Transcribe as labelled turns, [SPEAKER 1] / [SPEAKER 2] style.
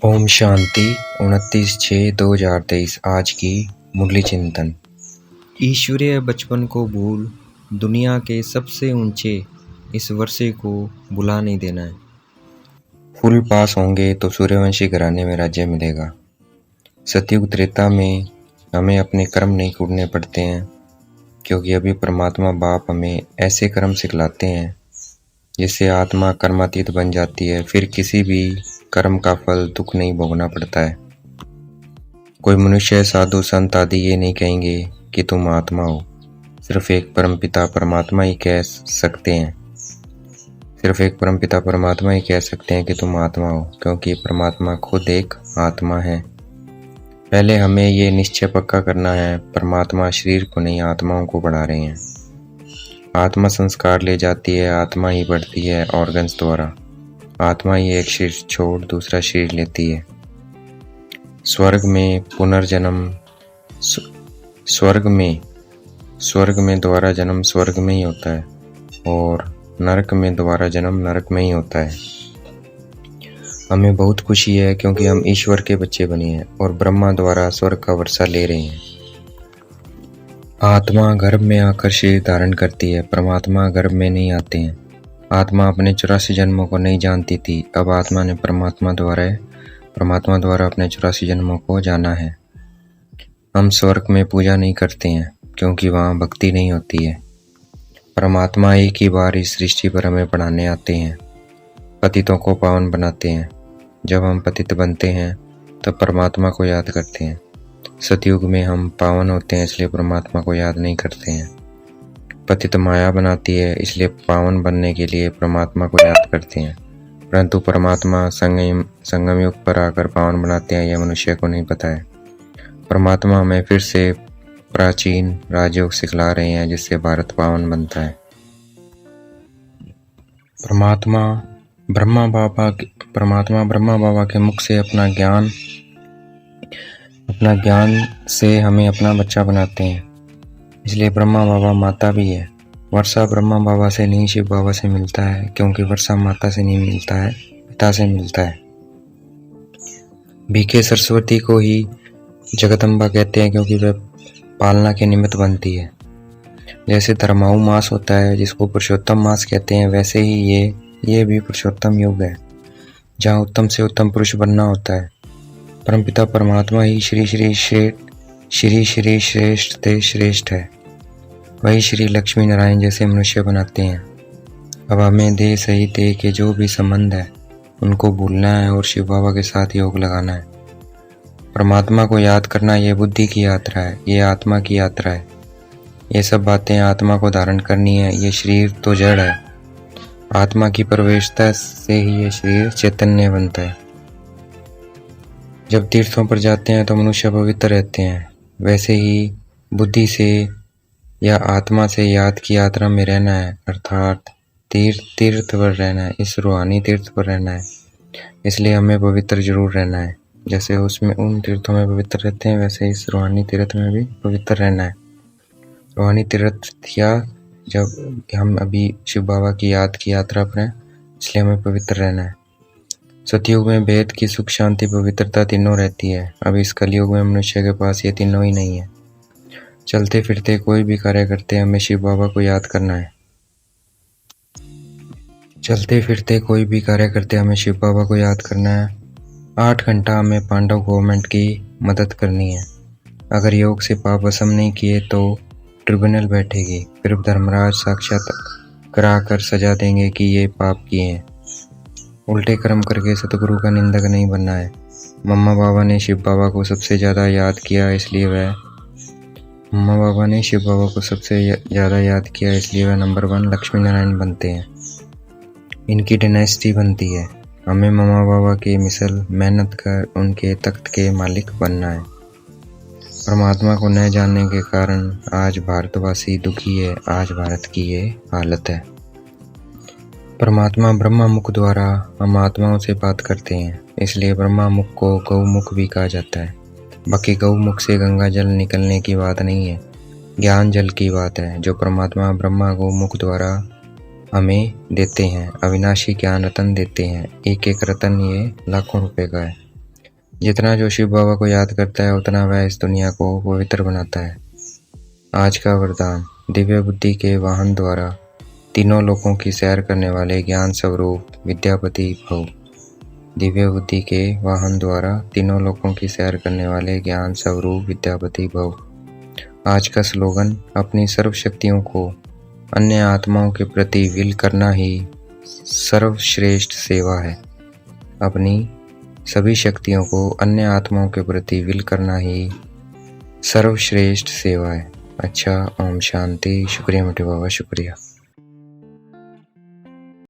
[SPEAKER 1] ओम शांति 29/6/2023। आज की मुरली चिंतन। ईश्वरीय बचपन को भूल दुनिया के सबसे ऊंचे इस वर्षे को बुला नहीं देना है। फूल पास होंगे तो सूर्यवंशी घराने में राज्य मिलेगा। सतयुग त्रेता में हमें अपने कर्म नहीं कूटने पड़ते हैं, क्योंकि अभी परमात्मा बाप हमें ऐसे कर्म सिखलाते हैं जिससे आत्मा कर्मातीत बन जाती है। फिर किसी भी कर्म का फल दुख नहीं भोगना पड़ता है। कोई मनुष्य, साधु, संत आदि ये नहीं कहेंगे कि तुम आत्मा हो। सिर्फ एक परमपिता परमात्मा ही कह सकते हैं कि तुम आत्मा हो, क्योंकि परमात्मा खुद एक आत्मा है। पहले हमें ये निश्चय पक्का करना है, परमात्मा शरीर को नहीं आत्माओं को बढ़ा रहे हैं। आत्मा संस्कार ले जाती है, आत्मा ही बढ़ती है ऑर्गन्स द्वारा। आत्मा ही एक शरीर छोड़ दूसरा शरीर लेती है। स्वर्ग में पुनर्जन्म स्वर्ग में दोबारा जन्म स्वर्ग में ही होता है, और नरक में दोबारा जन्म नरक में ही होता है। हमें बहुत खुशी है, क्योंकि हम ईश्वर के बच्चे बने हैं और ब्रह्मा द्वारा स्वर्ग का वर्षा ले रहे हैं। आत्मा गर्भ में आकर शरीर धारण करती है, परमात्मा गर्भ में नहीं आते हैं। आत्मा अपने 84 जन्मों को नहीं जानती थी, अब आत्मा ने परमात्मा द्वारा अपने 84 जन्मों को जाना है। हम स्वर्ग में पूजा नहीं करते हैं, क्योंकि वहाँ भक्ति नहीं होती है। परमात्मा एक ही बार इस सृष्टि पर हमें पढ़ाने आते हैं, पतितों को पावन बनाते हैं। जब हम पतित बनते हैं तब परमात्मा को याद करते हैं। सतयुग में हम पावन होते हैं, इसलिए परमात्मा को याद नहीं करते हैं। पतित माया बनाती है, इसलिए पावन बनने के लिए परमात्मा को याद करते हैं। परंतु परमात्मा संगम युग पर आकर पावन बनाते हैं, यह मनुष्य को नहीं पता है। परमात्मा हमें फिर से प्राचीन राजयोग सिखला रहे हैं, जिससे भारत पावन बनता है। परमात्मा ब्रह्मा बाबा के मुख से अपना ज्ञान से हमें अपना बच्चा बनाते हैं, इसलिए ब्रह्मा बाबा माता भी है। वर्षा ब्रह्मा बाबा से नहीं शिव बाबा से मिलता है, क्योंकि वर्षा माता से नहीं मिलता है, पिता से मिलता है। बीके सरस्वती को ही जगदम्बा कहते हैं, क्योंकि वह पालना के निमित्त बनती है। जैसे धर्माऊ मास होता है, जिसको पुरुषोत्तम मास कहते हैं, वैसे ही ये भी पुरुषोत्तम युग है, जहाँ उत्तम से उत्तम पुरुष बनना होता है। परमपिता परमात्मा ही श्री श्रेष्ठ ते श्रेष्ठ है। वही श्री लक्ष्मी नारायण जैसे मनुष्य बनाते हैं। अब हमें देह सहित देह के जो भी संबंध है उनको भूलना है और शिव बाबा के साथ योग लगाना है। परमात्मा को याद करना ये बुद्धि की यात्रा है, ये आत्मा की यात्रा है। ये सब बातें आत्मा को धारण करनी है। ये शरीर तो जड़ है, आत्मा की प्रवेशता से ही ये शरीर चैतन्य बनता है। जब तीर्थों पर जाते हैं तो मनुष्य पवित्र रहते हैं, वैसे ही बुद्धि से या आत्मा से याद की यात्रा में रहना है, अर्थात तीर्थ पर रहना है, इस रूहानी तीर्थ पर रहना है। इसलिए हमें पवित्र जरूर रहना है। जैसे उसमें उन तीर्थों में पवित्र रहते हैं, वैसे इस रूहानी तीर्थ में भी पवित्र रहना है। रूहानी तीर्थ या जब हम अभी शिव बाबा की याद की यात्रा पर हैं, इसलिए हमें पवित्र रहना है। सतयुग में भेद की सुख शांति पवित्रता तीनों रहती है। अब इस कलयुग में मनुष्य के पास ये तीनों ही नहीं है। चलते फिरते कोई भी कार्य करते हमें शिव बाबा को याद करना है। 8 घंटा हमें पांडव गवर्नमेंट की मदद करनी है। अगर योग से पाप भस्म नहीं किए तो ट्रिब्यूनल बैठेगी, फिर धर्मराज साक्षात कराकर सजा देंगे कि ये पाप किए हैं। उल्टे कर्म करके सतगुरु का निंदक नहीं बनना है। मम्मा बाबा ने शिव बाबा को सबसे ज़्यादा याद किया, इसलिए वह नंबर 1 लक्ष्मी नारायण बनते हैं। इनकी डायनेस्टी बनती है। हमें मम्मा बाबा के मिसल मेहनत कर उनके तख्त के मालिक बनना है। परमात्मा को न जानने के कारण आज भारतवासी दुखी है। आज भारत की ये हालत है। परमात्मा ब्रह्मा मुख द्वारा हम आत्माओं से बात करते हैं, इसलिए ब्रह्मा मुख को गौमुख भी कहा जाता है। बाकी गौमुख से गंगा जल निकलने की बात नहीं है, ज्ञान जल की बात है, जो परमात्मा ब्रह्मा गौमुख द्वारा हमें देते हैं। अविनाशी ज्ञान रतन देते हैं। एक एक रतन ये लाखों रुपए का है। जितना जो शिव बाबा को याद करता है उतना वह इस दुनिया को पवित्र बनाता है। आज का वरदान, दिव्य बुद्धि के वाहन द्वारा तीनों लोकों की सैर करने वाले ज्ञान स्वरूप विद्यापति भव। दिव्य बुद्धि के वाहन द्वारा तीनों लोकों की सैर करने वाले ज्ञान स्वरूप विद्यापति भव। आज का स्लोगन, अपनी सर्व शक्तियों को अन्य आत्माओं के प्रति विल करना ही सर्वश्रेष्ठ सेवा है। अपनी सभी शक्तियों को अन्य आत्माओं के प्रति विल करना ही सर्वश्रेष्ठ सेवा है। अच्छा, ओम शांति। शुक्रिया मोटे बाबा, शुक्रिया।